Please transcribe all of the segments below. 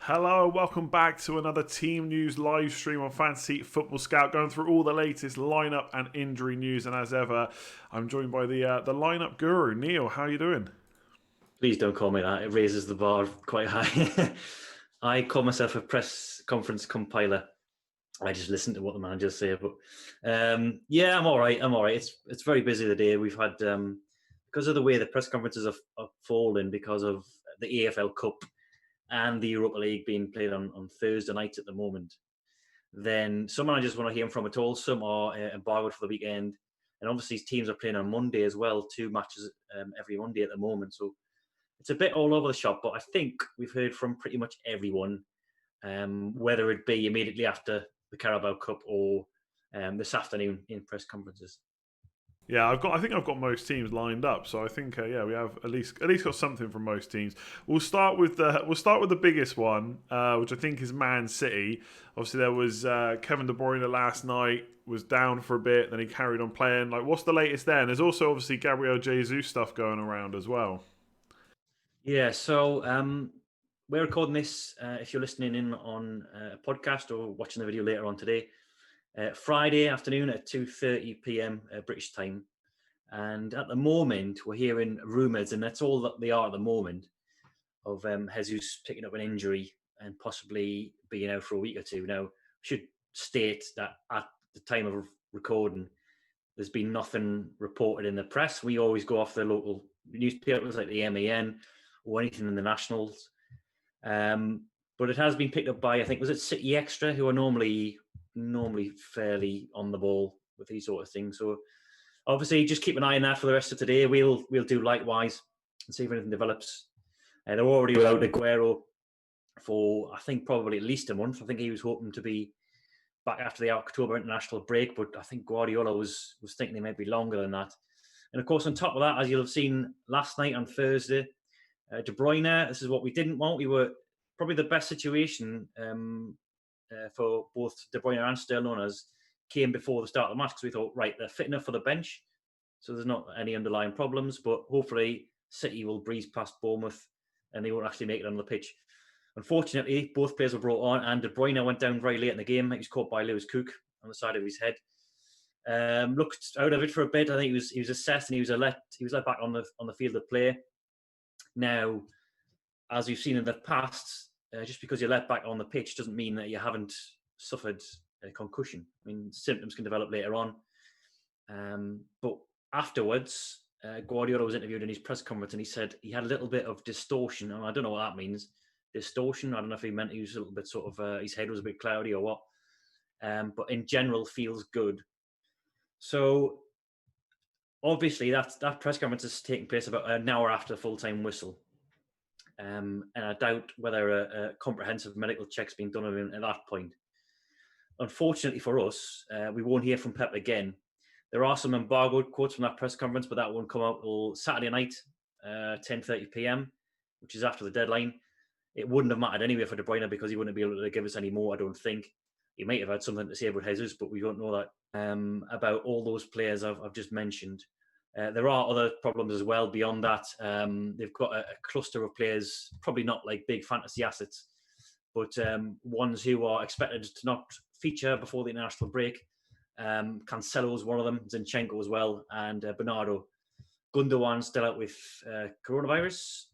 Hello, welcome back to another Team News live stream on Fantasy Football Scout, going through all the latest lineup and injury news. And as ever, I'm joined by the lineup guru, Neale. How are you doing? Please don't call me that. It raises the bar quite high. I call myself a press conference compiler. I just listen to what the managers say. But yeah, I'm all right. It's very busy today. We've had because of the way the press conferences are falling because of the AFL Cup and the Europa League being played on Thursday nights at the moment. Then some managers want to hear from at all. Some are embargoed for the weekend, and obviously teams are playing on Monday as well. 2 matches every Monday at the moment. So it's a bit all over the shop, but I think we've heard from pretty much everyone, whether it be immediately after the Carabao Cup or this afternoon in press conferences. Yeah, I think I've got most teams lined up, so I think we have at least got something from most teams. We'll start with the biggest one, which I think is Man City. Obviously, there was Kevin De Bruyne last night was down for a bit, then he carried on playing. Like, what's the latest there? And there's also obviously Gabriel Jesus stuff going around as well. Yeah, so we're recording this. If you're listening in on a podcast or watching the video later on today, Friday afternoon at 2:30 p.m. British time. And at the moment, we're hearing rumours, and that's all that they are at the moment, of Jesus picking up an injury and possibly being out for a week or two. Now, I should state that at the time of recording, there's been nothing reported in the press. We always go off the local newspapers like the MAN or anything in the Nationals. But it has been picked up by, I think, was it City Extra, who are normally fairly on the ball with these sort of things. So obviously, just keep an eye on that for the rest of today. We'll do likewise and see if anything develops. They're already without Aguero for, I think, probably at least a month. I think he was hoping to be back after the October international break, but I think Guardiola was thinking it might be longer than that. And of course, on top of that, as you'll have seen last night on Thursday, De Bruyne, this is what we didn't want. We were probably the best situation for both De Bruyne and Sterling came before the start of the match, because we thought, right, they're fit enough for the bench, so there's not any underlying problems, but hopefully City will breeze past Bournemouth and they won't actually make it on the pitch. Unfortunately, both players were brought on, and De Bruyne went down very late in the game. He was caught by Lewis Cook on the side of his head. Looked out of it for a bit. I think he was assessed and he was let back on the field of play. Now, as we've seen in the past, just because you're let back on the pitch doesn't mean that you haven't suffered a concussion. I mean, symptoms can develop later on. But afterwards, Guardiola was interviewed in his press conference and he said he had a little bit of distortion. And I don't know what that means. Distortion. I don't know if he meant he was a little bit sort of, his head was a bit cloudy or what. But in general, feels good. So obviously that press conference is taking place about an hour after the full-time whistle. And I doubt whether a comprehensive medical check's been done on him at that point. Unfortunately for us, we won't hear from Pep again. There are some embargoed quotes from that press conference, but that won't come out till Saturday night, 10:30 p.m., which is after the deadline. It wouldn't have mattered anyway for De Bruyne because he wouldn't be able to give us any more, I don't think. He might have had something to say about Jesus, but we don't know that. About all those players I've just mentioned. There are other problems as well beyond that. They've got a cluster of players, probably not like big fantasy assets, but ones who are expected to not feature before the international break. Cancelo's one of them, Zinchenko as well, and Bernardo. Gundogan still out with coronavirus.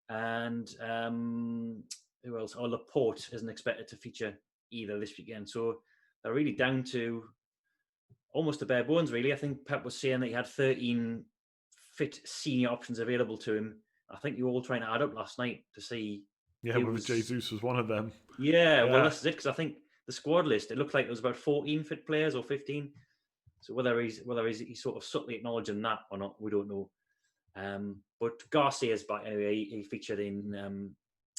And who else? Laporte isn't expected to feature either this weekend. So they're really down to almost the bare bones, really. I think Pep was saying that he had 13 fit senior options available to him. I think you were all trying to add up last night to see. Yeah, whether Jesus was one of them. Yeah, well, this is it, because I think the squad list, it looked like there was about 14 fit players or 15. So whether he's sort of subtly acknowledging that or not, we don't know. But Garcia's back anyway. He featured in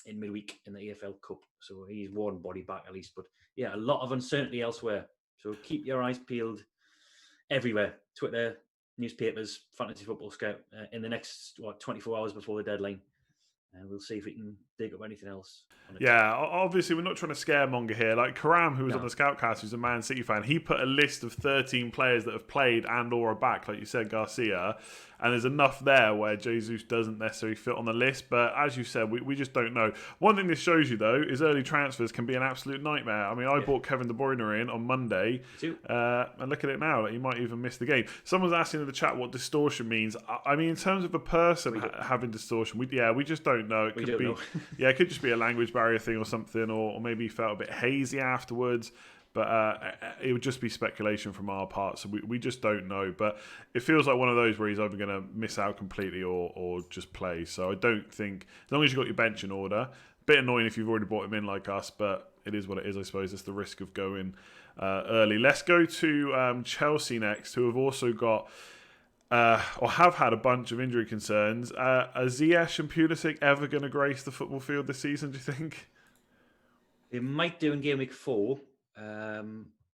midweek in the AFL Cup, so he's one body back at least. But yeah, a lot of uncertainty elsewhere. So keep your eyes peeled everywhere. Twitter, newspapers, Fantasy Football Scout in the next 24 hours before the deadline. And we'll see if we can dig up anything else. Yeah, obviously we're not trying to scaremonger here. Like Karam, who was on the Scoutcast, who's a Man City fan, he put a list of 13 players that have played and or are back, like you said, Garcia. and there's enough there where Jesus doesn't necessarily fit on the list. But as you said, we just don't know. One thing this shows you, though, is early transfers can be an absolute nightmare. I mean, I bought Kevin De Bruyne in on Monday, and look at it now. Like, he might even miss the game. Someone's asking in the chat what distortion means. I mean, in terms of a person having distortion, we just don't know. It could be, it could just be a language barrier thing or something, or maybe he felt a bit hazy afterwards. But it would just be speculation from our part, so we just don't know. But it feels like one of those where he's either going to miss out completely or just play. So I don't think, as long as you've got your bench in order, a bit annoying if you've already bought him in like us, but it is what it is, I suppose. It's the risk of going early. Let's go to Chelsea next, who have also got, or have had a bunch of injury concerns. Are Ziyech and Pulisic ever going to grace the football field this season, do you think? They might do in game week 4. I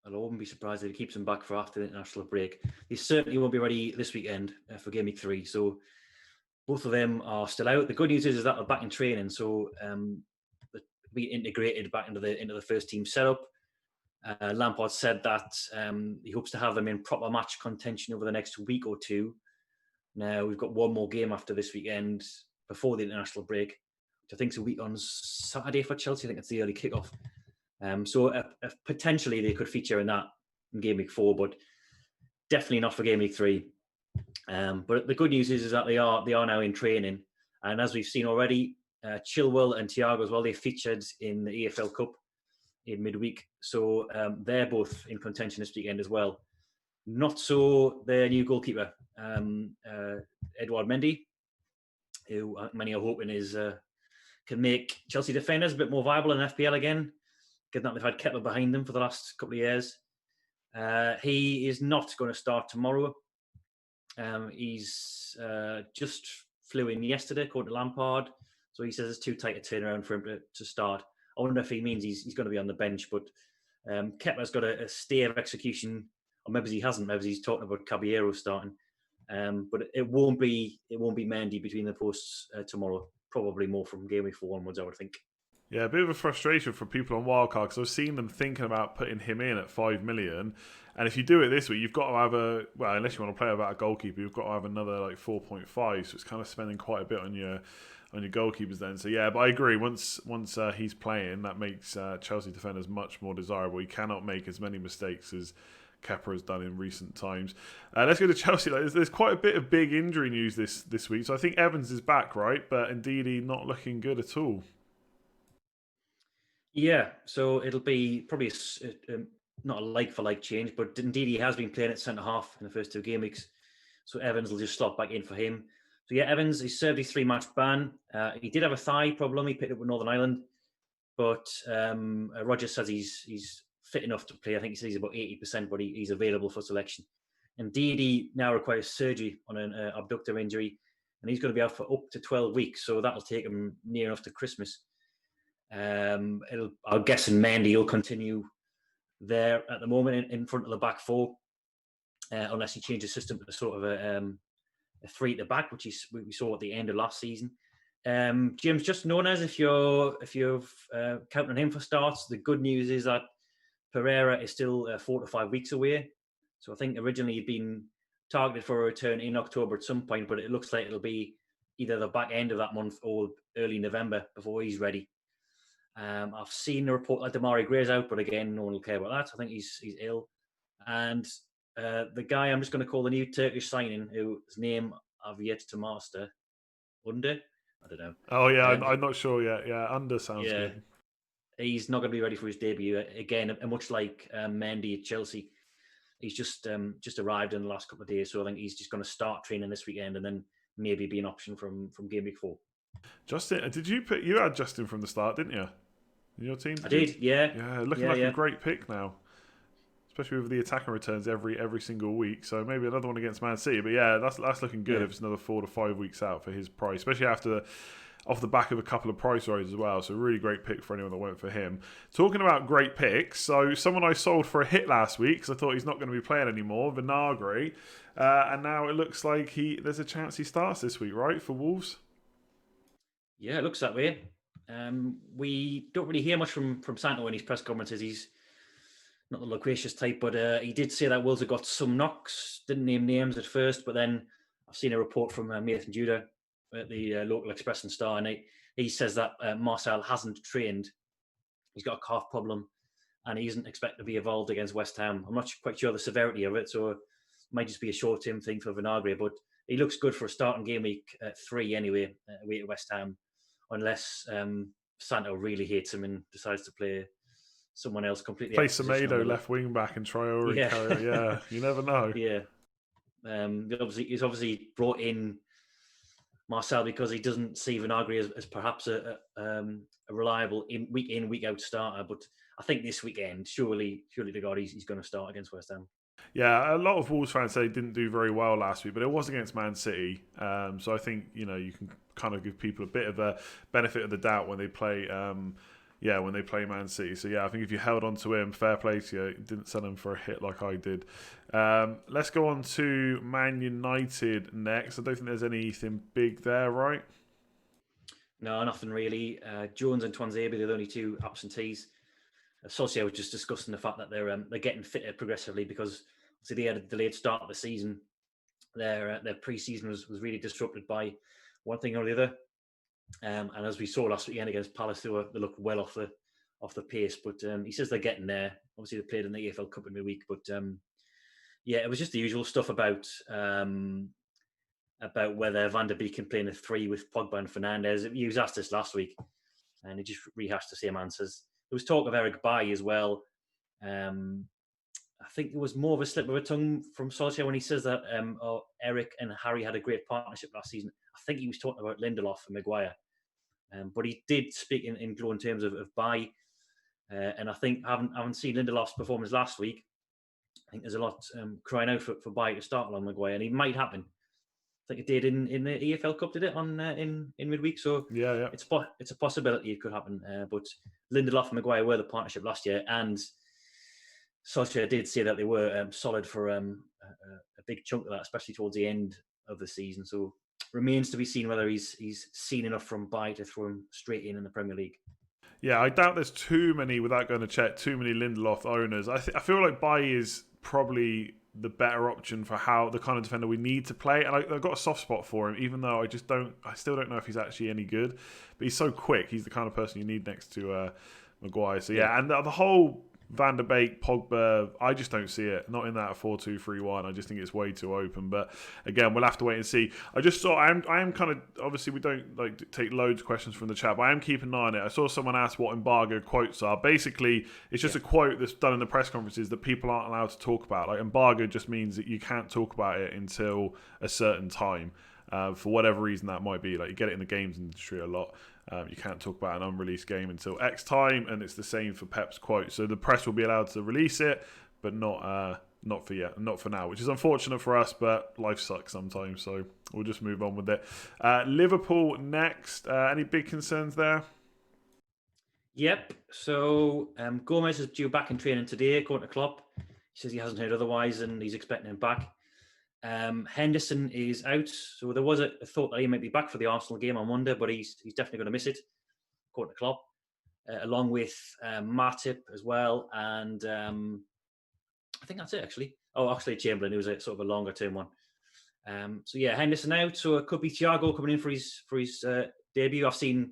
wouldn't be surprised if he keeps them back for after the international break. He certainly won't be ready this weekend for game week 3. So both of them are still out. The good news is that they're back in training, so they'll be integrated back into the first team setup. Lampard said that he hopes to have them in proper match contention over the next week or two. Now we've got one more game after this weekend before the international break, which I think is a week on Saturday for Chelsea. I think it's the early kickoff. So potentially they could feature in game week 4, but definitely not for game week 3. But the good news is that they are now in training, and as we've seen already, Chilwell and Thiago as well, they featured in the EFL Cup in midweek, so they're both in contention this weekend as well. Not so their new goalkeeper, Edouard Mendy, who many are hoping can make Chelsea defenders a bit more viable in FPL again, given that they've had Kepa behind them for the last couple of years. He is not going to start tomorrow. He's just flew in yesterday, according to Lampard, so he says it's too tight a turnaround for him to start. I wonder if he means he's going to be on the bench, but Kepa's got a stay of execution, or maybe he hasn't. Maybe he's talking about Caballero starting. But it won't be Mendy between the posts tomorrow. Probably more from game week 4 onwards, I would think. Yeah, a bit of a frustration for people on Wildcard, because I've seen them thinking about putting him in at 5 million. And if you do it this week, you've got to have unless you want to play without a goalkeeper, you've got to have another 4.5. So it's kind of spending quite a bit on your goalkeepers then. So yeah, but I agree. Once he's playing, that makes Chelsea defenders much more desirable. He cannot make as many mistakes as Kepa has done in recent times. Let's go to Chelsea. There's quite a bit of big injury news this week. So I think Evans is back, right? But Ndidi not looking good at all. Yeah, so it'll be probably not a like-for-like change, but Ndidi has been playing at centre-half in the first 2 game weeks. So Evans will just slot back in for him. So yeah, Evans, he served his 3-match ban. He did have a thigh problem. He picked up with Northern Ireland. But Roger says he's fit enough to play. I think he says he's about 80%, but he's available for selection. Ndidi now requires surgery on an abductor injury, and he's going to be out for up to 12 weeks. So that'll take him near enough to Christmas. I'm guessing Mendy will continue there at the moment in front of the back 4, unless he changes system to sort of a 3 at the back, which we saw at the end of last season. James, just known as if you're counting on him for starts, the good news is that Pereira is still 4 to 5 weeks away. So I think originally he'd been targeted for a return in October at some point, but it looks like it'll be either the back end of that month or early November before he's ready. I've seen a report that Damari Gray's out, but again, no one will care about that. I think he's ill. And the guy I'm just going to call the new Turkish signing, whose name I've yet to master, Under? I don't know. Oh yeah, I'm not sure yet. Yeah, Under sounds good. He's not going to be ready for his debut again. Much like Mendy at Chelsea, he's just arrived in the last couple of days. So I think he's just going to start training this weekend, and then maybe be an option from game week 4. Justin, you had Justin from the start, didn't you? In your team? I did, yeah. Yeah, looking like a great pick now, especially with the attacking returns every single week. So maybe another one against Man City. But yeah, that's looking good if it's another 4 to 5 weeks out for his price, especially off the back of a couple of price rises as well. So really great pick for anyone that went for him. Talking about great picks, so someone I sold for a hit last week because I thought he's not going to be playing anymore, Vinagre, and now it looks like there's a chance he starts this week, right, for Wolves? Yeah, it looks that way. We don't really hear much from Santo in his press conferences. He's not the loquacious type, but he did say that Wolves have got some knocks. Didn't name names at first, but then I've I've seen a report from Nathan Judah at the local Express and Star, and he says that Marcel hasn't trained. He's got a calf problem, and he isn't expected to be involved against West Ham. I'm not quite sure the severity of it, so it might just be a short-term thing for Vinagre, but he looks good for a starting game week 3 anyway, away at West Ham, unless Santo really hates him and decides to play someone else completely. Play Semedo left wing back and Traore. Yeah, you never know. Yeah, he's obviously brought in Marcel because he doesn't see Vinagre as perhaps a reliable week in, week out starter. But I think this weekend, surely to God, he's going to start against West Ham. Yeah, a lot of Wolves fans say he didn't do very well last week, but it was against Man City. So I think you can kind of give people a bit of a benefit of the doubt when they play. When they play Man City. So I think if you held on to him, fair play to you. Didn't send him for a hit like I did. Let's go on to Man United next. I don't think there's anything big there, right? No, nothing really. Jones and Tuanzebe are the only two absentees. Solskjaer was just discussing the fact that they're getting fitter progressively because obviously they had a delayed start of the season. Their pre-season was really disrupted by one thing or the other. And as we saw last weekend against Palace, they looked well off the pace. But he says they're getting there. Obviously, they played in the EFL Cup in midweek. But it was just the usual stuff about whether Van der Beek can play in a 3 with Pogba and Fernandes. He was asked this last week, and he just rehashed the same answers. There was talk of Eric Bailly as well. I think there was more of a slip of a tongue from Solskjaer when he says that Eric and Harry had a great partnership last season. I think he was talking about Lindelof and Maguire. But he did speak in glowing terms of Bailly. And I think, having seen Lindelof's performance last week, I think there's a lot crying out for Bailly to start along Maguire. And it might happen. I think it did in the EFL Cup, did it, in midweek? So yeah. It's a possibility it could happen. But Lindelof and Maguire were the partnership last year. And Solskjaer did say that they were solid for a big chunk of that, especially towards the end of the season. So remains to be seen whether he's seen enough from Bailly to throw him straight in the Premier League. Yeah, I doubt there's too many, without going to check, too many Lindelof owners. I feel like Bailly is probably the better option for how the kind of defender we need to play. And I've got a soft spot for him, even though I still don't know if he's actually any good. But he's so quick. He's the kind of person you need next to Maguire. So and the whole Van der Beek, Pogba, I just don't see it. Not in that 4-2-3-1. I just think it's way too open. But again, we'll have to wait and see. I just saw, I am kind of, obviously we don't like take loads of questions from the chat, but I am keeping an eye on it. I saw someone ask what embargo quotes are. Basically, it's just a quote that's done in the press conferences that people aren't allowed to talk about. Like embargo just means that you can't talk about it until a certain time. For whatever reason that might be. Like you get it in the games industry a lot. You can't talk about an unreleased game until X time, and it's the same for Pep's quote. So the press will be allowed to release it, but not for now, which is unfortunate for us, but life sucks sometimes, so we'll just move on with it. Liverpool next. Any big concerns there? Yep. So Gomez is due back in training today, according to Klopp. He says he hasn't heard otherwise, and he's expecting him back. Henderson is out, so there was a thought that he might be back for the Arsenal game on Monday, but he's definitely going to miss it, according to Klopp, along with Matip as well, and I think that's it actually. Oh, Oxlade-Chamberlain, who was a sort of a longer term one. Henderson out, so it could be Thiago coming in for his debut. I've seen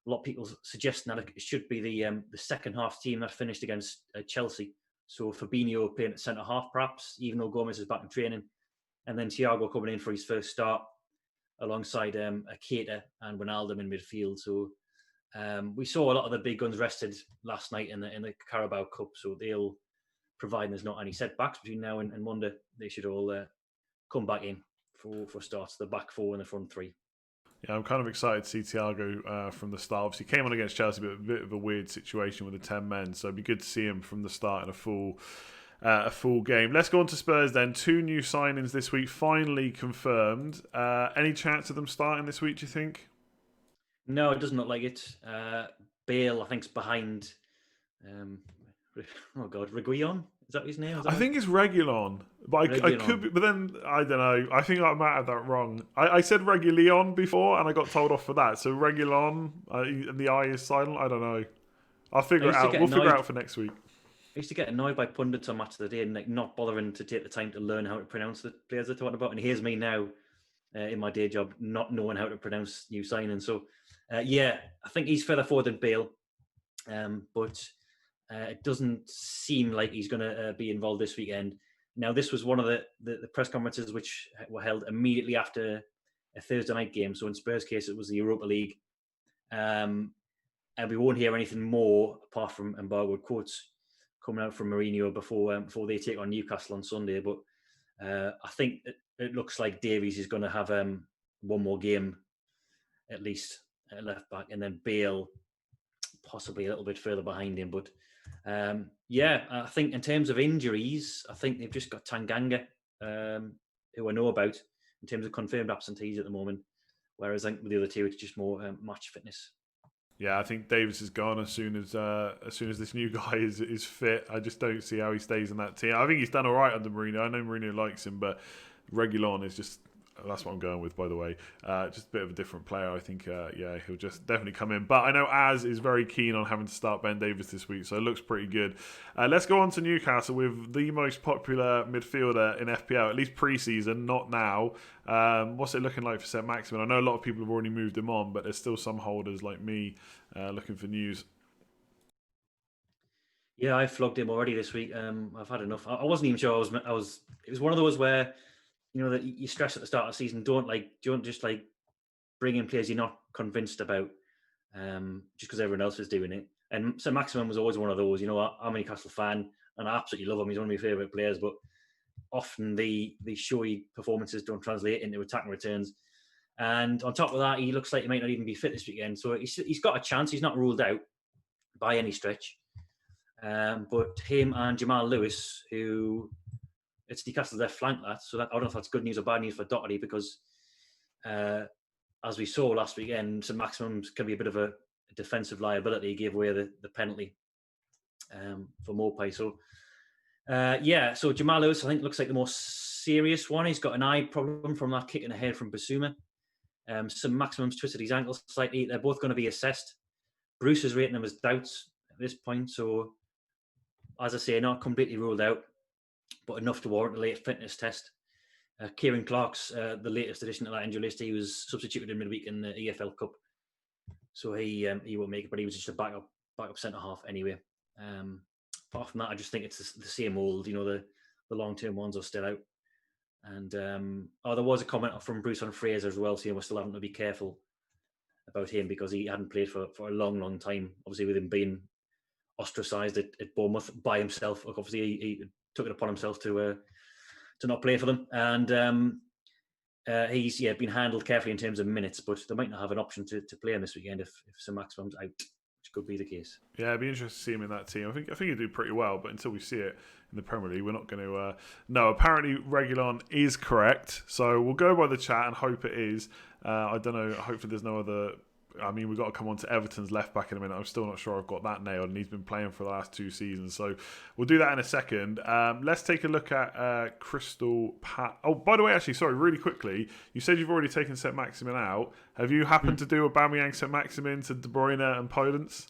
a lot of people suggesting that it should be the second half team that finished against Chelsea. So Fabinho playing at centre half, perhaps, even though Gomez is back in training. And then Thiago coming in for his first start alongside Keita and Wijnaldum in midfield. So we saw a lot of the big guns rested last night in the Carabao Cup. So they'll, providing there's not any setbacks between now and Monday, they should all come back in for starts, the back 4 and the front 3. Yeah, I'm kind of excited to see Thiago from the start. Obviously, he came on against Chelsea, but a bit of a weird situation with the 10 men. So it'd be good to see him from the start in a full game. Let's go on to Spurs then. 2 new signings this week, finally confirmed. Any chance of them starting this week, do you think? No, it doesn't look like it. Bale, I think, is behind. Reguilon? Is that his name? I think it's Reguilon, but I could be, but then I don't know. I think I might have that wrong. I said Reguilon before, and I got told off for that. So Reguilon, and the I is silent. I don't know. I'll figure it out. We'll figure it out for next week. I used to get annoyed by pundits on Match of the Day and not bothering to take the time to learn how to pronounce the players they're talking about. And here's me now in my day job, not knowing how to pronounce new signings. So, yeah, I think he's further forward than Bale, but it doesn't seem like he's going to be involved this weekend. Now, this was one of the press conferences which were held immediately after a Thursday night game. So in Spurs' case, it was the Europa League. And we won't hear anything more apart from embargo quotes coming out from Mourinho before they take on Newcastle on Sunday. But I think it looks like Davies is going to have one more game at least at left back, and then Bale possibly a little bit further behind him. But yeah, I think in terms of injuries, I think they've just got Tanganga, who I know about in terms of confirmed absentees at the moment. Whereas I think with the other two, it's just more match fitness. Yeah, I think Davis is gone as soon as this new guy is fit. I just don't see how he stays in that team. I think he's done all right under Mourinho. I know Mourinho likes him, but Reguilon is just, that's what I'm going with, by the way. Just a bit of a different player. I think, yeah, he'll just definitely come in. But I know Az is very keen on having to start Ben Davies this week, so it looks pretty good. Let's go on to Newcastle with the most popular midfielder in FPL, at least pre-season, not now. What's it looking like for St. Maximin? I know a lot of people have already moved him on, but there's still some holders like me looking for news. Yeah, I flogged him already this week. I've had enough. I wasn't even sure I was. It was one of those where, you know, that you stress at the start of the season. Don't just bring in players you're not convinced about, just because everyone else is doing it. And so Maximum was always one of those. You know, I'm a Newcastle fan, and I absolutely love him. He's one of my favourite players. But often the showy performances don't translate into attacking returns. And on top of that, he looks like he might not even be fit this weekend. So he's got a chance. He's not ruled out by any stretch. But him and Jamal Lewis, who it's Newcastle's left flank, so that, I don't know if that's good news or bad news for Doherty, because as we saw last weekend, St. Maximum's can be a bit of a defensive liability. He gave away the penalty for Mopai. So yeah, so Jamal Lewis, I think, looks like the more serious one. He's got an eye problem from that kick in the head from Basuma. St. Maximum's twisted his ankle slightly. They're both going to be assessed. Bruce is rating them as doubts at this point, so as I say, not completely ruled out, but enough to warrant a late fitness test. Kieran Clark's the latest addition to that injury list. He was substituted in midweek in the EFL Cup, so he won't make it, but he was just a backup centre half anyway. Apart from that, I just think it's the same old. You know, the long-term ones are still out. And there was a comment from Bruce on Fraser as well, saying we're still having to be careful about him because he hadn't played for a long, long time. Obviously, with him being ostracised at Bournemouth by himself, obviously he took it upon himself to not play for them, and he's been handled carefully in terms of minutes, but they might not have an option to play him this weekend if St. Maximum's out, which could be the case. Yeah, it'd be interesting to see him in that team. I think he'd do pretty well, but until we see it in the Premier League, we're not going to no, apparently Reguilon is correct, so we'll go by the chat and hope it is. I don't know, hopefully there's no other. I mean, we've got to come on to Everton's left back in a minute. I'm still not sure I've got that nailed, and he's been playing for the last 2 seasons. So we'll do that in a second. Let's take a look at Crystal Palace. Oh, by the way, actually, sorry, really quickly, you said you've already taken St. Maximin out. Have you happened to do Aubameyang, St. Maximin to De Bruyne and Podence?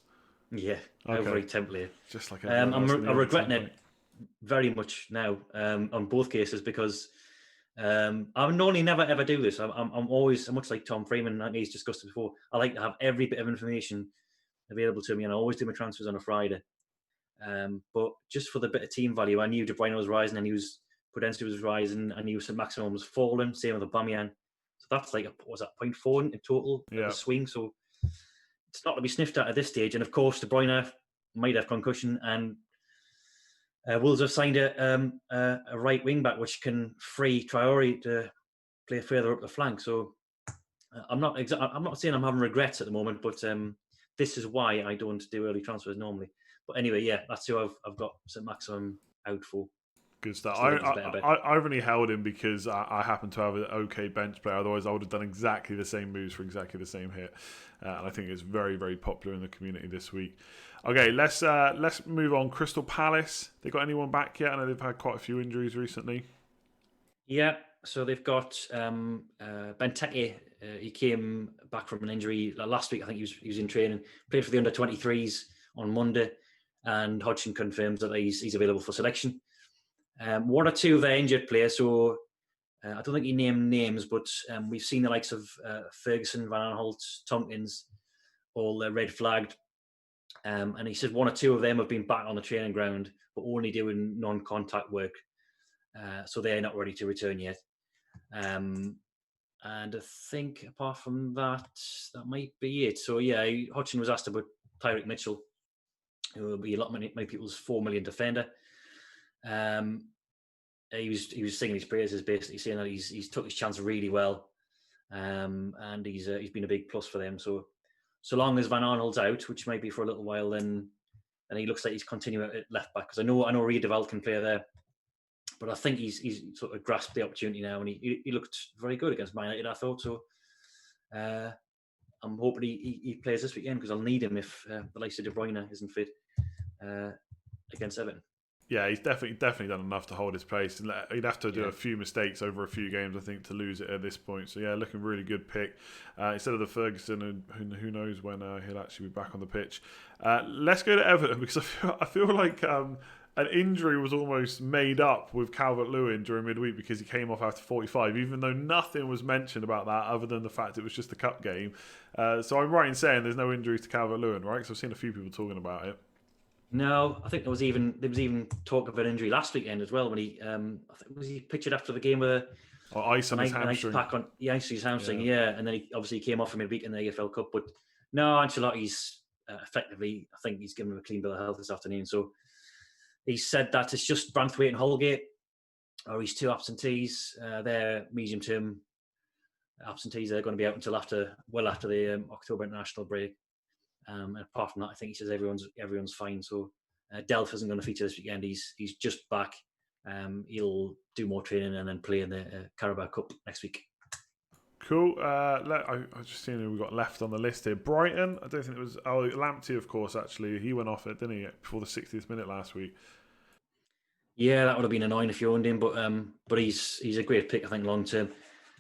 Yeah, okay. Very tempted. Just like I'm regretting it very much now on both cases because I normally never ever do this. I'm always much like Tom Freeman, like he's discussed before. I like to have every bit of information available to me, and I always do my transfers on a Friday. But just for the bit of team value, I knew De Bruyne was rising, and Prudence was rising, and St. Maximum was falling. Same with Aubameyang. So that's like was that 0.4 in total of the swing. So it's not to be sniffed at this stage. And of course, De Bruyne might have concussion, and Wolves have signed a right wing back, which can free Traore to play further up the flank. So I'm not saying I'm having regrets at the moment, but this is why I don't do early transfers normally. But anyway, yeah, that's who I've got St. Maximum out for. Good stuff. I've only held him because I happen to have an okay bench player. Otherwise, I would have done exactly the same moves for exactly the same hit. And I think it's very, very popular in the community this week. Okay, let's move on. Crystal Palace. They got anyone back yet? I know they've had quite a few injuries recently. Yeah, so they've got Benteke. He came back from an injury last week. I think he was in training. Played for the under-23s on Monday, and Hodgson confirms that he's available for selection. One or two of their injured players. So I don't think he named names, but we've seen the likes of Ferguson, Van Aanholt, Tompkins, all red flagged. And he said one or two of them have been back on the training ground, but only doing non-contact work. So they're not ready to return yet. And I think apart from that, that might be it. So yeah, Hodgson was asked about Tyreek Mitchell, who will be a lot many people's 4 million defender. He was singing his praises, basically saying that he's took his chance really well, and he's been a big plus for them. So long as Van Aanholt's out, which might be for a little while, then he looks like he's continuing at left back, because I know Riedewald can play there, but I think he's sort of grasped the opportunity now, and he looked very good against Man United, I thought. So I'm hoping he plays this weekend, because I'll need him if the likes of De Bruyne isn't fit against Everton. Yeah, he's definitely done enough to hold his place. He'd have to do a few mistakes over a few games, I think, to lose it at this point. So yeah, looking really good pick instead of the Ferguson, and who knows when he'll actually be back on the pitch. Let's go to Everton, because I feel like an injury was almost made up with Calvert-Lewin during midweek, because he came off after 45, even though nothing was mentioned about that other than the fact it was just a cup game. So I'm right in saying there's no injuries to Calvert-Lewin, right? Because I've seen a few people talking about it. No, I think there was even talk of an injury last weekend as well, when he I think was he pictured after the game with ice on his hamstring. Ice pack on his hamstring, yeah, and then he obviously came off for midweek in the AFL Cup. But no, Ancelotti's effectively, I think he's given him a clean bill of health this afternoon. So he said that it's just Branthwaite and Holgate, or his two absentees. They're medium term absentees. They're going to be out until after the October international break. And apart from that, I think he says everyone's fine. So Delph isn't going to feature this weekend. He's just back. He'll do more training and then play in the Carabao Cup next week. Cool. I just seen who we got left on the list here. Brighton. I don't think it was. Oh, Lamptey, of course. Actually, he went off it, didn't he, before the 60th minute last week? Yeah, that would have been annoying if you owned him, but he's a great pick, I think, long term.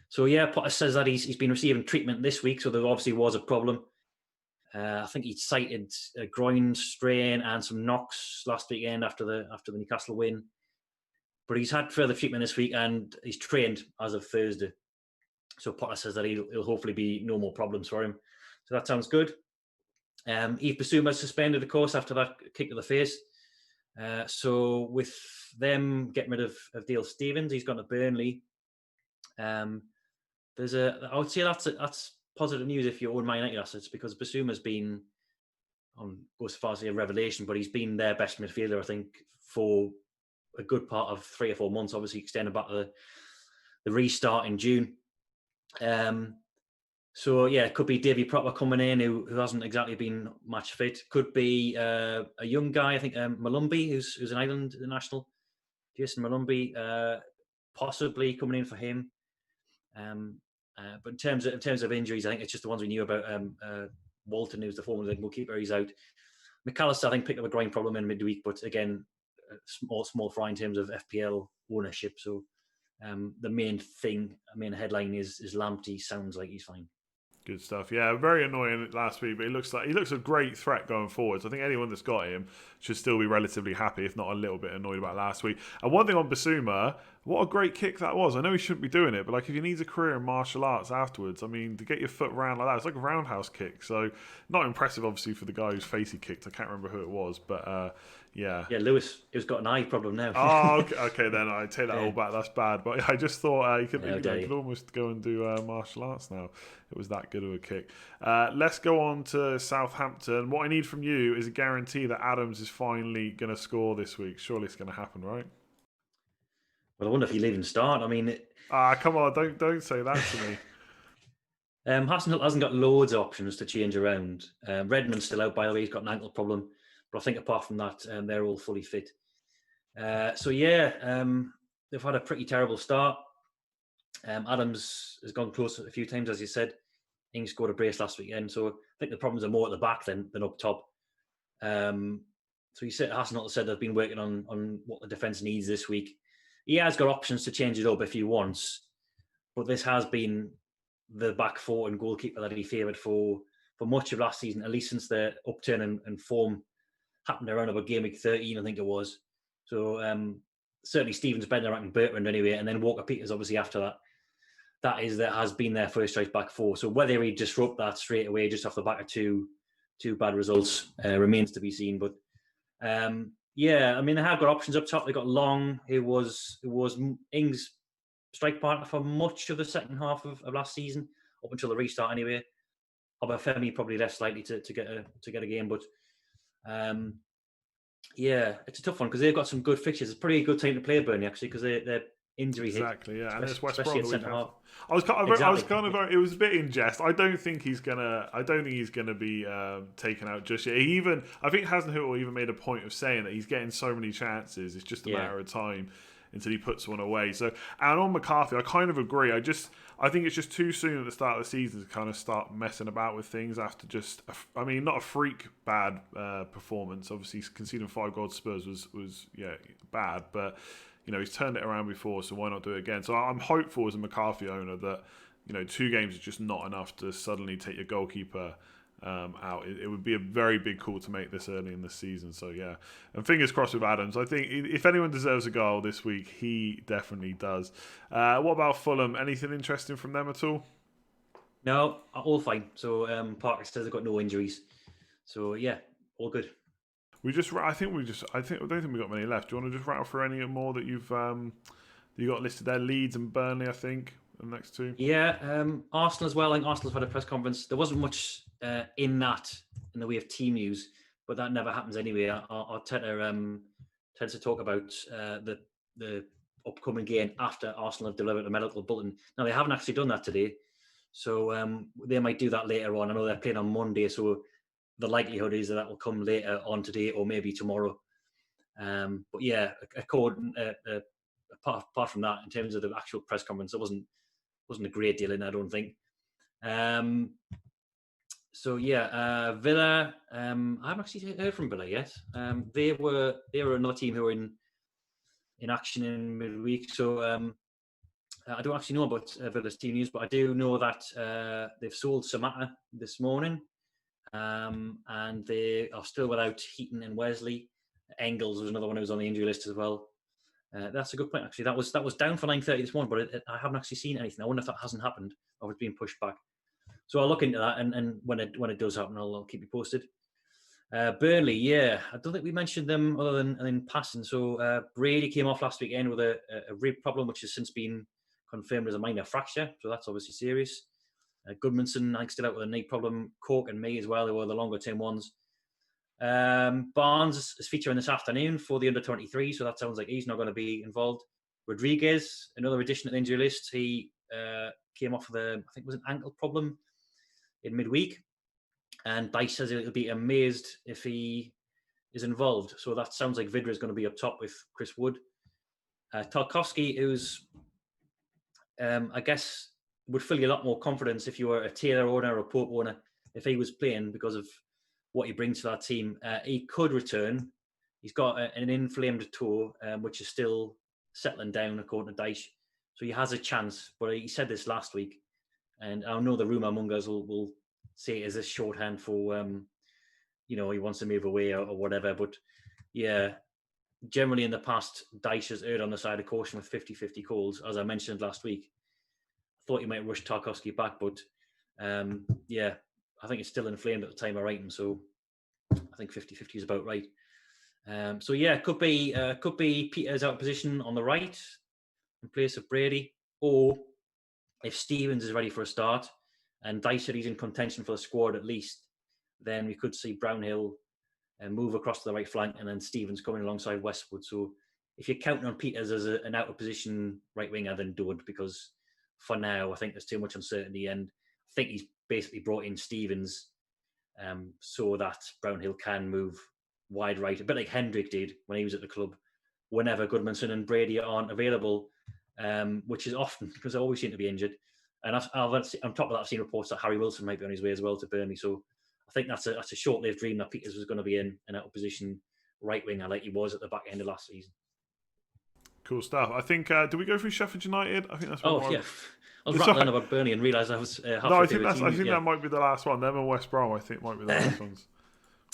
So yeah, Potter says that he's been receiving treatment this week, so there obviously was a problem. I think he cited a groin strain and some knocks last weekend after the Newcastle win. But he's had further treatment this week, and he's trained as of Thursday. So Potter says that he'll hopefully be no more problems for him. So that sounds good. Yves Bissouma suspended, of course, after that kick to the face. So with them getting rid of Dale Stevens, he's gone to Burnley. I would say that's positive news if you own Man United assets, because Bissouma's been, goes as far as a revelation, but he's been their best midfielder, I think, for a good part of 3 or 4 months. Obviously, extended back to the restart in June. So yeah, it could be Davy Propper coming in, who hasn't exactly been match fit. Could be a young guy, I think, Malumbi, who's an Ireland international. Jason Malumbi, possibly coming in for him. But in terms of injuries, I think it's just the ones we knew about. Walton, who's the former goalkeeper, he's out. McAllister, I think, picked up a groin problem in midweek, but again, small fry in terms of FPL ownership. So the main headline is Lamptey sounds like he's fine. Good stuff. Yeah, very annoying last week, but he looks a great threat going forward. So I think anyone that's got him should still be relatively happy, if not a little bit annoyed about last week. And one thing on Bissouma, what a great kick that was. I know he shouldn't be doing it, but like if he needs a career in martial arts afterwards, I mean, to get your foot round like that, it's like a roundhouse kick. So not impressive, obviously, for the guy whose face he kicked. I can't remember who it was, but yeah. Yeah, Lewis, who's got an eye problem now. Oh, okay, then I take that all back. That's bad. But I just thought he could almost go and do martial arts now. It was that good of a kick. Let's go on to Southampton. What I need from you is a guarantee that Adams is finally going to score this week. Surely it's going to happen, right? Well, I wonder if he'll even start. I mean, come on, don't say that to me. Hasn't got loads of options to change around. Redmond's still out, by the way. He's got an ankle problem. But I think apart from that, they're all fully fit. So yeah, they've had a pretty terrible start. Adams has gone close a few times, as you said. Ings scored a brace last weekend. So I think the problems are more at the back than up top. So Hasn't said they've been working on what the defence needs this week. He has got options to change it up if he wants. But this has been the back four and goalkeeper that he favoured for much of last season, at least since the upturn and form happened around about game week 13, I think it was. So certainly Stevens, Bednarek and Bertrand anyway, and then Walker Peters obviously after that. That has been their first choice back four. So whether he disrupt that straight away just off the back of two bad results remains to be seen. But yeah, I mean, they have got options up top. They got Long, who was Ings' strike partner for much of the second half of last season, up until the restart anyway. Obafemi probably less likely to get a game, but yeah, it's a tough one because they've got some good fixtures. It's a pretty good time to play Burnley actually because they're injury exactly, hit. yeah, and it's West especially Brom at centre half. I was kind Exactly. of it was a bit in jest. I don't think he's gonna be taken out just yet. I think Hasenhüttl even made a point of saying that he's getting so many chances. It's just a matter of time until he puts one away. So, and on McCarthy, I kind of agree. I think it's just too soon at the start of the season to kind of start messing about with things after not a freak bad performance. Obviously, conceding 5 goals to Spurs was bad, but he's turned it around before, so why not do it again? So I'm hopeful as a McCarthy owner that 2 games is just not enough to suddenly take your goalkeeper out. It would be a very big call to make this early in the season. So yeah, and fingers crossed with Adams. I think if anyone deserves a goal this week, he definitely does. What about Fulham? Anything interesting from them at all? No, all fine. So Parker says they've got no injuries. So yeah, all good. I don't think we got many left. Do you want to just rattle through any more that you got listed there? Leeds and Burnley, I think, the next 2. Yeah, Arsenal as well. I think Arsenal's had a press conference. There wasn't much in the way of team news, but that never happens anyway. Arteta tends to talk about the upcoming game after Arsenal have delivered a medical bulletin. Now they haven't actually done that today, so they might do that later on. I know they're playing on Monday, so the likelihood is that will come later on today or maybe tomorrow. But yeah, apart from that, in terms of the actual press conference, there wasn't a great deal in it, I don't think. So yeah, Villa. I haven't actually heard from Villa yet. They were another team who were in action in midweek. So I don't actually know about Villa's team news, but I do know that they've sold Samatta this morning. And they are still without Heaton and Wesley. Engels was another one who was on the injury list as well. That's a good point, actually. That was down for 9:30 this morning, but I haven't actually seen anything. I wonder if that hasn't happened or it's been pushed back. So I'll look into that, and when it does happen, I'll keep you posted. Burnley, yeah, I don't think we mentioned them other than in passing. So Brady came off last weekend with a rib problem, which has since been confirmed as a minor fracture. So that's obviously serious. Goodmanson, I think, still out with a knee problem. Cork and May as well, who were the longer term ones. Barnes is featuring this afternoon for the under-23, so that sounds like he's not going to be involved. Rodriguez, another addition to the injury list. He came off with I think it was an ankle problem in midweek. And Dice says he'll be amazed if he is involved. So that sounds like Vidra is going to be up top with Chris Wood. Tarkowski, who's, I guess, would fill you a lot more confidence if you were a Taylor owner or a Pope owner, if he was playing because of what he brings to that team. He could return. He's got an inflamed toe, which is still settling down, according to Dyche. So he has a chance, but he said this last week. And I know the rumour mongers will say it as a shorthand for, he wants to move away or whatever. But yeah, generally in the past, Dyche has erred on the side of caution with 50-50 calls, as I mentioned last week. Thought he might rush Tarkowski back, but yeah, I think it's still inflamed at the time of writing, so I think 50-50 is about right. So yeah, could be Peters out of position on the right in place of Brady, or if Stevens is ready for a start and Dyche said he's in contention for the squad at least, then we could see Brownhill move across to the right flank and then Stevens coming alongside Westwood. So if you're counting on Peters as an out of position right winger, then don't, because for now, I think there's too much uncertainty, and I think he's basically brought in Stevens so that Brownhill can move wide right, a bit like Hendrick did when he was at the club, whenever Goodmanson and Brady aren't available, which is often because they always seem to be injured. And on top of that, I've seen reports that Harry Wilson might be on his way as well to Burnley. So I think that's a short-lived dream that Peters was going to be in an out of position right winger like he was at the back end of last season. Cool stuff. I think, did we go through Sheffield United? I think that's what yeah. I was rattling about Burnley and realised I was halfway No, I through think that might be the last one. Them and West Brom, I think, might be the last ones.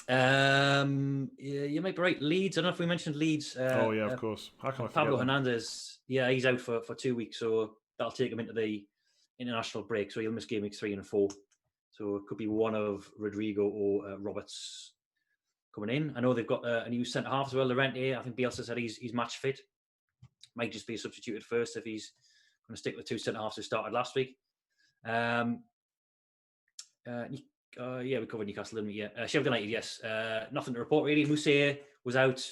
You might be right. Leeds. I don't know if we mentioned Leeds. Oh yeah, of course. How can I forget Pablo them? Hernandez. Yeah, he's out for 2 weeks, so that'll take him into the international break. So he'll miss game week 3 and 4. So it could be one of Rodrigo or Roberts coming in. I know they've got a new centre half as well, Llorente. I think Bielsa said he's match fit. Might just be substituted first if he's going to stick with 2 centre halves who started last week. Yeah, we covered Newcastle, didn't we? Yeah, Sheffield United, yes. Nothing to report really. Musair was out.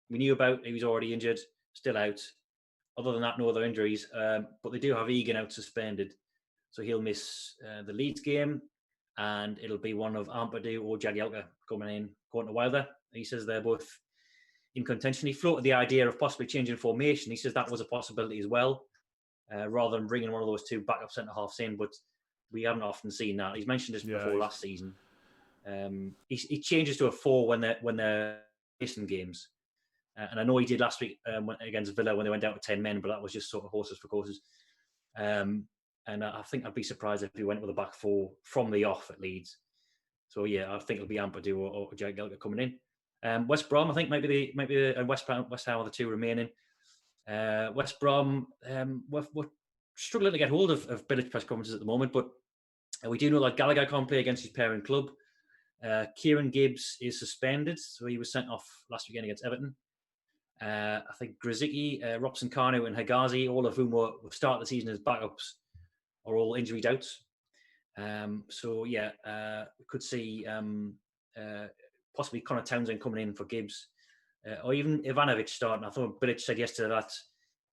We knew about. He was already injured, still out. Other than that, no other injuries. But they do have Egan out suspended, so he'll miss the Leeds game, and it'll be one of Ampadu or Jagielka coming in, going to Wilder. He says they're both in contention. He floated the idea of possibly changing formation. He says that was a possibility as well, rather than bringing one of those 2 backup centre halves in. But we haven't often seen that. He's mentioned this before last season. He changes to a 4 when they're racing games. And I know he did last week against Villa when they went down to 10 men, but that was just sort of horses for courses. And I think I'd be surprised if he went with a back 4 from the off at Leeds. So yeah, I think it'll be Ampadu or Jagielka coming in. West Brom, I think might be West Ham are the 2 remaining. West Brom, we're struggling to get hold of Bilic press conferences at the moment, but we do know that Gallagher can't play against his parent club. Kieran Gibbs is suspended, so he was sent off last weekend against Everton. I think Grzycki, Robson Kanu and Hegazi, all of whom will start the season as backups, are all injury doubts. So yeah, we could see possibly Connor Townsend coming in for Gibbs, or even Ivanovic starting. I thought Bilic said yesterday that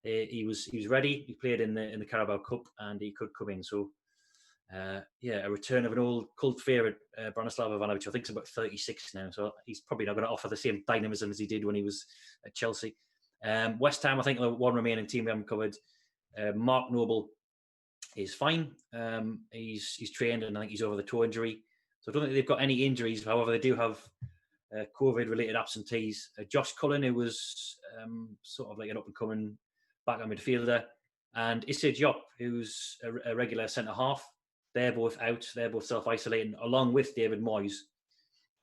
he was ready. He played in the Carabao Cup and he could come in. So a return of an old cult favourite, Branislav Ivanovic. I think he's about 36 now, so he's probably not going to offer the same dynamism as he did when he was at Chelsea. West Ham, I think the one remaining team we haven't covered. Mark Noble is fine. He's trained and I think he's over the toe injury. So I don't think they've got any injuries. However, they do have COVID-related absentees. Josh Cullen, who was sort of like an up-and-coming back-end midfielder, and Issa Diop, who's a regular centre-half. They're both out. They're both self-isolating, along with David Moyes,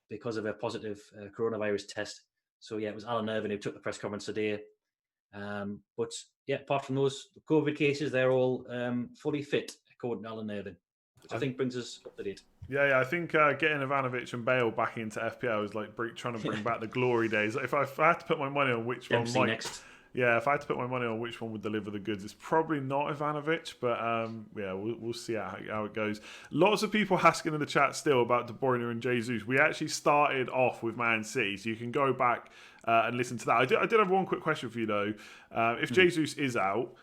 because of a positive coronavirus test. So, yeah, it was Alan Irvine who took the press conference today. But, yeah, apart from those COVID cases, they're all fully fit, according to Alan Irvine, which I think brings us up to date. Yeah, I think getting Ivanovic and Bale back into FPL is like trying to bring back the glory days. If I had to put my money on which one might... Next. Yeah, if I had to put my money on which one would deliver the goods, it's probably not Ivanovic, but we'll see how it goes. Lots of people asking in the chat still about De Bruyne and Jesus. We actually started off with Man City, so you can go back and listen to that. I did have one quick question for you though. If Jesus is out,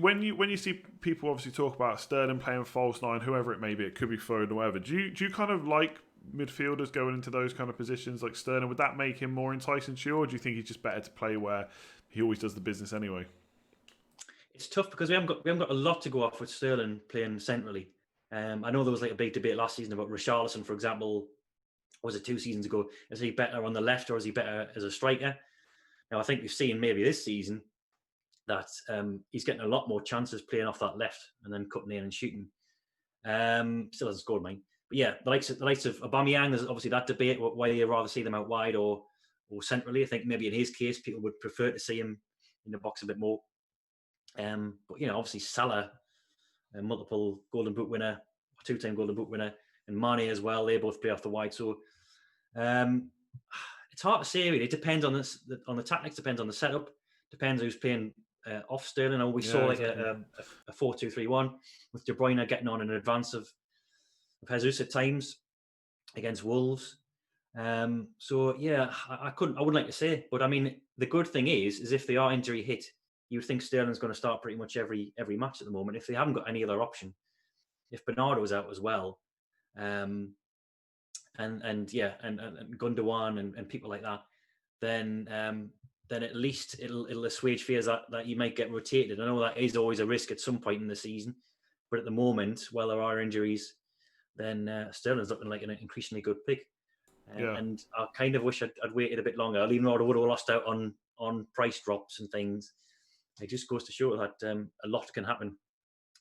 when you see people obviously talk about Sterling playing false 9, whoever it may be, it could be Foden or whatever. Do you kind of like midfielders going into those kind of positions like Sterling? Would that make him more enticing to you, or do you think he's just better to play where he always does the business anyway? It's tough because we haven't got a lot to go off with Sterling playing centrally. I know there was like a big debate last season about Richarlison, for example. Was it 2 seasons ago? Is he better on the left or is he better as a striker? Now I think we've seen maybe this season that he's getting a lot more chances playing off that left and then cutting in and shooting. Still hasn't scored mine. But yeah, the likes of Aubameyang, there's obviously that debate why you rather see them out wide or centrally. I think maybe in his case, people would prefer to see him in the box a bit more. But obviously Salah, a multiple Golden Boot winner, 2-time Golden Boot winner, and Mane as well. They both play off the wide. So it's hard to say. Really, it depends on the tactics. Depends on the setup. Depends who's playing off Sterling. We saw exactly. a 4-2-3-1 with De Bruyne getting on in advance of Jesus at times against Wolves. So yeah, I wouldn't like to say, but I mean, the good thing is if they are injury hit, you would think Sterling's going to start pretty much every match at the moment. If they haven't got any other option, if Bernardo's out as well, and Gundogan and people like that, then at least it'll assuage fears that you might get rotated. I know that is always a risk at some point in the season, but at the moment, while there are injuries, then Sterling's looking like an increasingly good pick. And I kind of wish I'd waited a bit longer. Even though I would have lost out on price drops and things, it just goes to show that a lot can happen,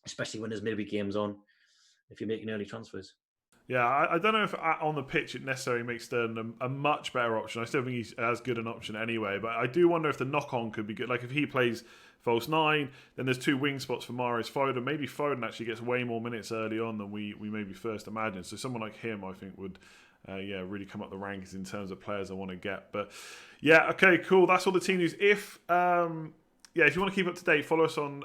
especially when there's maybe games on if you're making early transfers. Yeah, I don't know if on the pitch it necessarily makes Sterling a much better option. I still think he's as good an option anyway, but I do wonder if the knock-on could be good. Like if he plays false nine, then there's two wing spots for Mahrez, Foden. Maybe Foden actually gets way more minutes early on than we maybe first imagined. So someone like him, I think, would really come up the rankings in terms of players I want to get. But yeah, okay, cool. That's all the team news. If you want to keep up to date, follow us on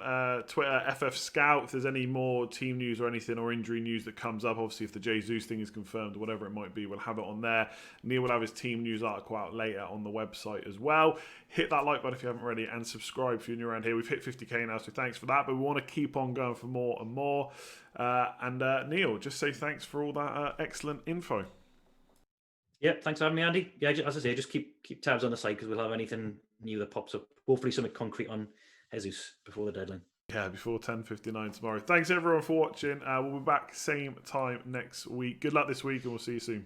Twitter, FF Scout. If there's any more team news or anything or injury news that comes up, obviously if the Jesus thing is confirmed or whatever it might be, we'll have it on there. Neale will have his team news article out later on the website as well. Hit that like button if you haven't already and subscribe if you're new around here. We've hit 50k now, so thanks for that. But we want to keep on going for more and more. Neale, just say thanks for all that excellent info. Yeah, thanks for having me, Andy. Yeah, as I say, just keep tabs on the site because we'll have anything new that pops up. Hopefully something concrete on Jesus before the deadline. Yeah, before 10:59 tomorrow. Thanks everyone for watching. We'll be back same time next week. Good luck this week and we'll see you soon.